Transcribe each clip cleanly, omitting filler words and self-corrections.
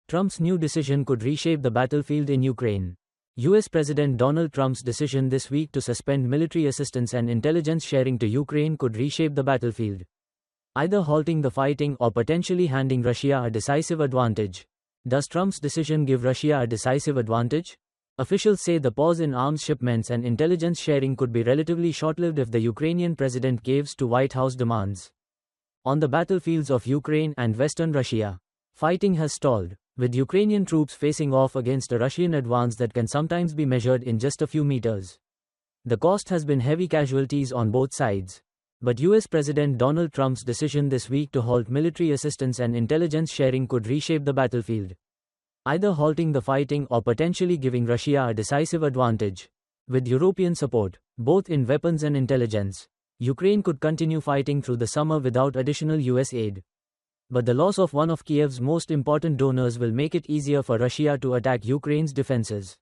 Trump's new decision could reshape the battlefield in Ukraine. US President Donald Trump's decision this week to suspend military assistance and intelligence sharing to Ukraine could reshape the battlefield, either halting the fighting or potentially handing Russia a decisive advantage. Does Trump's decision give Russia a decisive advantage? Officials say the pause in arms shipments and intelligence sharing could be relatively short-lived if the Ukrainian president caves to White House demands. On the battlefields of Ukraine and western Russia, fighting has stalled, with Ukrainian troops facing off against a Russian advance that can sometimes be measured in just a few meters. The cost has been heavy casualties on both sides. But US President Donald Trump's decision this week to halt military assistance and intelligence sharing could reshape the battlefield, either halting the fighting or potentially giving Russia a decisive advantage. With European support, both in weapons and intelligence, Ukraine could continue fighting through the summer without additional US aid. But the loss of one of Kiev's most important donors will make it easier for Russia to attack Ukraine's defenses.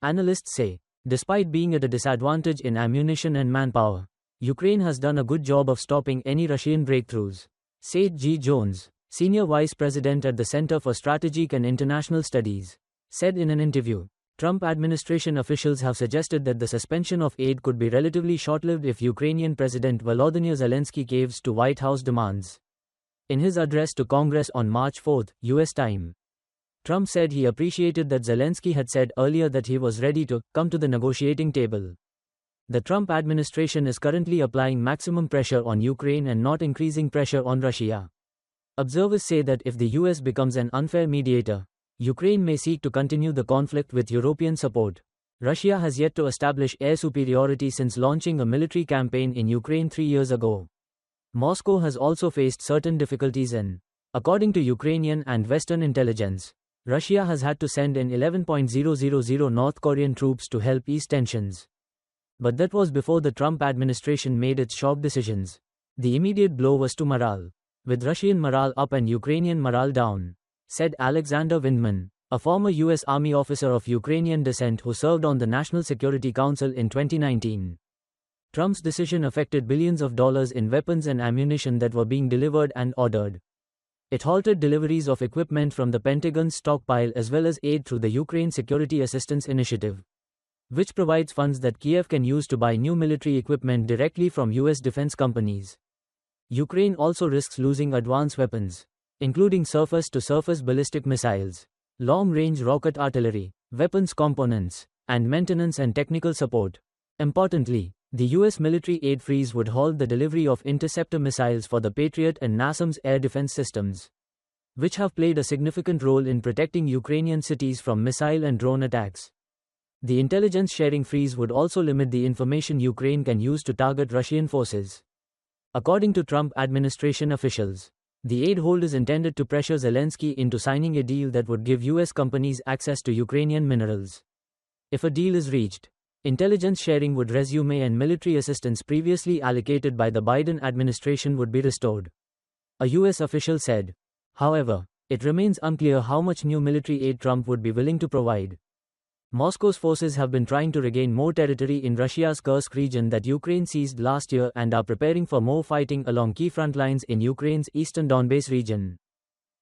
Analysts say, despite being at a disadvantage in ammunition and manpower, Ukraine has done a good job of stopping any Russian breakthroughs. Sage G. Jones, Senior Vice President at the Center for Strategic and International Studies, said in an interview, Trump administration officials have suggested that the suspension of aid could be relatively short-lived if Ukrainian President Volodymyr Zelensky caves to White House demands. In his address to Congress on March 4, U.S. time, Trump said he appreciated that Zelensky had said earlier that he was ready to come to the negotiating table. The Trump administration is currently applying maximum pressure on Ukraine and not increasing pressure on Russia. Observers say that if the US becomes an unfair mediator, Ukraine may seek to continue the conflict with European support. Russia has yet to establish air superiority since launching a military campaign in Ukraine 3 years ago. Moscow has also faced certain difficulties in, according to Ukrainian and Western intelligence, Russia has had to send in 11,000 North Korean troops to help ease tensions. But that was before the Trump administration made its shock decisions. The immediate blow was to morale, with Russian morale up and Ukrainian morale down, said Alexander Vindman, a former US Army officer of Ukrainian descent who served on the National Security Council in 2019. Trump's decision affected billions of dollars in weapons and ammunition that were being delivered and ordered. It halted deliveries of equipment from the Pentagon's stockpile as well as aid through the Ukraine Security Assistance Initiative, which provides funds that Kiev can use to buy new military equipment directly from US defense companies. Ukraine also risks losing advanced weapons, including surface-to-surface ballistic missiles, long-range rocket artillery, weapons components, and maintenance and technical support. Importantly, the US military aid freeze would halt the delivery of interceptor missiles for the Patriot and NASAMS air defense systems, which have played a significant role in protecting Ukrainian cities from missile and drone attacks. The intelligence sharing freeze would also limit the information Ukraine can use to target Russian forces. According to Trump administration officials, the aid hold is intended to pressure Zelensky into signing a deal that would give US companies access to Ukrainian minerals. If a deal is reached, intelligence sharing would resume and military assistance previously allocated by the Biden administration would be restored, a US official said. However, it remains unclear how much new military aid Trump would be willing to provide. Moscow's forces have been trying to regain more territory in Russia's Kursk region that Ukraine seized last year and are preparing for more fighting along key front lines in Ukraine's eastern Donbass region.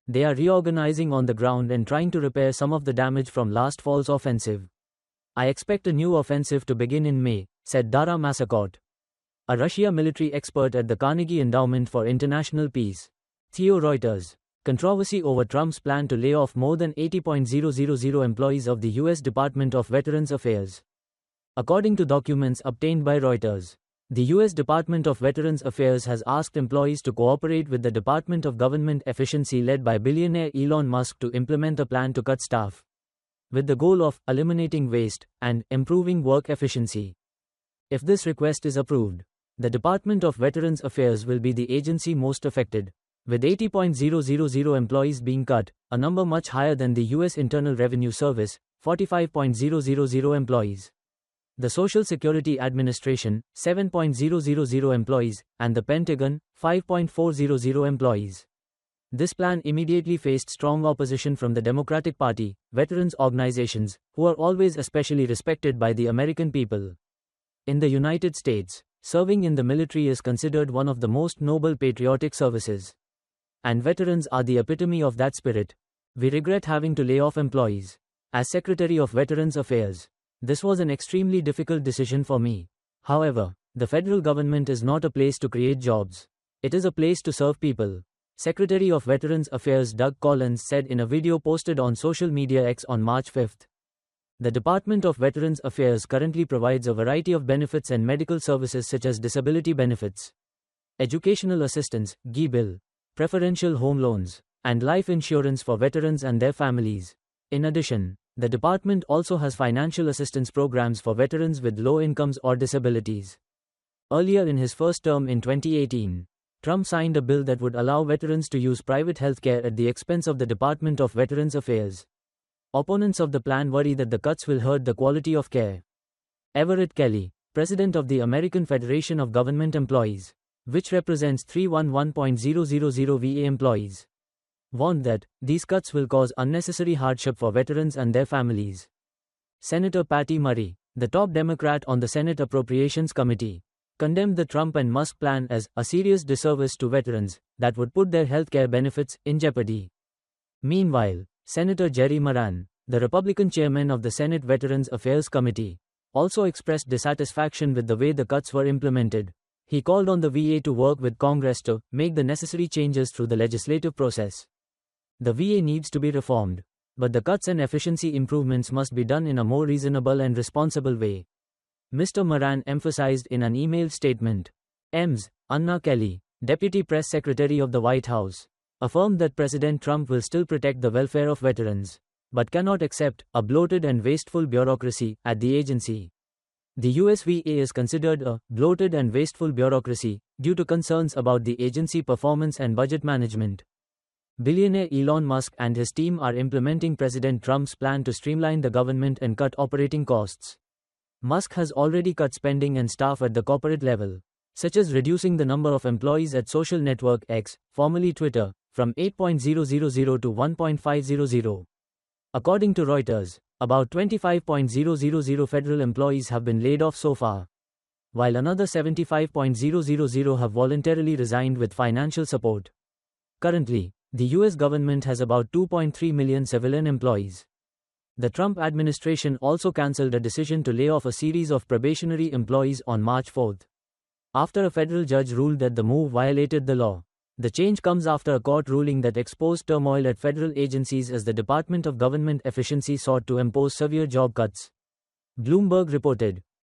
They are reorganizing on the ground and trying to repair some of the damage from last fall's offensive. I expect a new offensive to begin in May, said Dara Massaquot, a Russia military expert at the Carnegie Endowment for International Peace. Theo Reuters. Controversy over Trump's plan to lay off more than 80,000 employees of the U.S. Department of Veterans Affairs. According to documents obtained by Reuters, the U.S. Department of Veterans Affairs has asked employees to cooperate with the Department of Government Efficiency led by billionaire Elon Musk to implement a plan to cut staff, with the goal of eliminating waste and improving work efficiency. If this request is approved, the Department of Veterans Affairs will be the agency most affected, with 80,000 employees being cut, a number much higher than the U.S. Internal Revenue Service, 45,000 employees, the Social Security Administration, 7,000 employees, and the Pentagon, 5,400 employees. This plan immediately faced strong opposition from the Democratic Party, veterans organizations, who are always especially respected by the American people. In the United States, serving in the military is considered one of the most noble patriotic services. And veterans are the epitome of that spirit. "We regret having to lay off employees. As Secretary of Veterans Affairs, this was an extremely difficult decision for me. However, the federal government is not a place to create jobs. It is a place to serve people," Secretary of Veterans Affairs Doug Collins said in a video posted on social media X on March 5. The Department of Veterans Affairs currently provides a variety of benefits and medical services such as disability benefits, educational assistance, GI Bill, preferential home loans, and life insurance for veterans and their families. In addition, the department also has financial assistance programs for veterans with low incomes or disabilities. Earlier in his first term in 2018, Trump signed a bill that would allow veterans to use private healthcare at the expense of the Department of Veterans Affairs. Opponents of the plan worry that the cuts will hurt the quality of care. Everett Kelly, president of the American Federation of Government Employees, which represents 311,000 VA employees, warned that these cuts will cause unnecessary hardship for veterans and their families. Senator Patty Murray, the top Democrat on the Senate Appropriations Committee, condemned the Trump and Musk plan as a serious disservice to veterans that would put their health care benefits in jeopardy. Meanwhile, Senator Jerry Moran, the Republican chairman of the Senate Veterans Affairs Committee, also expressed dissatisfaction with the way the cuts were implemented. He called on the VA to work with Congress to make the necessary changes through the legislative process. The VA needs to be reformed, but the cuts and efficiency improvements must be done in a more reasonable and responsible way, Mr. Moran emphasized in an emailed statement. Ms. Anna Kelly, Deputy Press Secretary of the White House, affirmed that President Trump will still protect the welfare of veterans, but cannot accept a bloated and wasteful bureaucracy at the agency. The US VA is considered a bloated and wasteful bureaucracy due to concerns about the agency performance and budget management. Billionaire Elon Musk and his team are implementing President Trump's plan to streamline the government and cut operating costs. Musk has already cut spending and staff at the corporate level, such as reducing the number of employees at social network X, formerly Twitter, from 8,000 to 1,500. According to Reuters, about 25,000 federal employees have been laid off so far, while another 75,000 have voluntarily resigned with financial support. Currently, the US government has about 2.3 million civilian employees. The Trump administration also cancelled a decision to lay off a series of probationary employees on March 4. After a federal judge ruled that the move violated the law. The change comes after a court ruling that exposed turmoil at federal agencies as the Department of Government Efficiency sought to impose severe job cuts. Bloomberg reported,